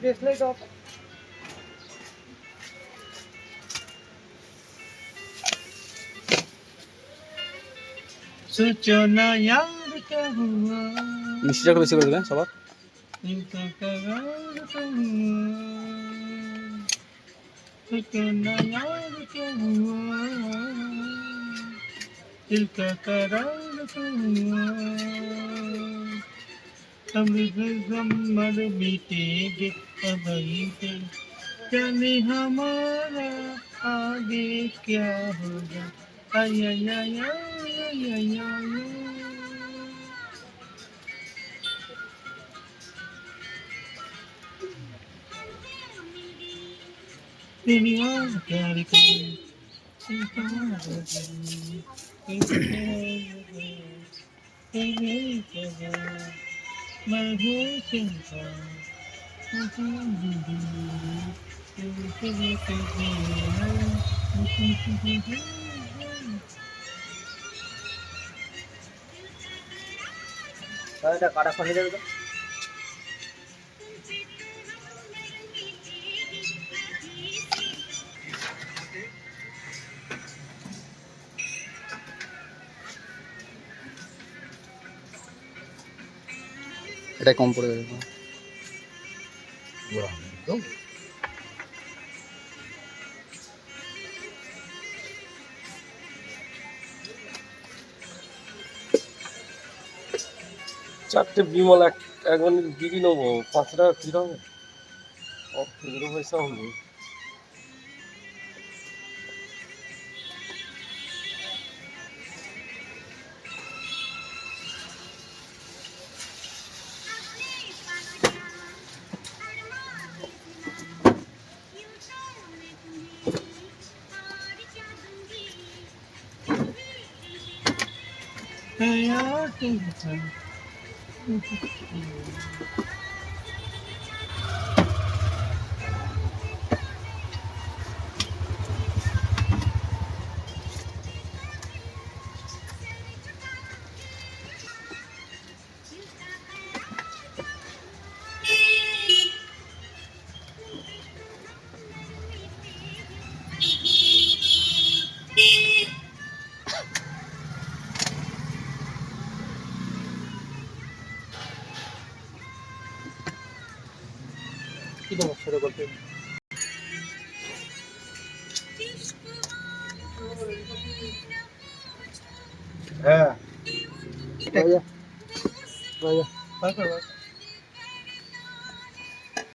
Flashlight of सोचो ना यार क्या हुआ মিষ্টিটা একটু বেশি করে দেবেন সবার। इनका करार क्या हुआ सोचो ना यार क्या हुआ दिल का करार क्या हुआ हम मर बीतेंगे अब से जाने हमारा आगे क्या होगा ay ay ay ay ay ay तेरी आवाज़ प्यार की मैं हूँ चिंता এটা কাটা খসে যাবে তো। এটা কম পড়ে যাবে। চারটে বিমল এক মিনিট দিদি নেবো 5 টাকা কি হবে খুচরো পয়সা হবে यार तुम কি দেবো ছোটো করতে? হ্যাঁ ভাইয়া ভাইয়া বাই বাই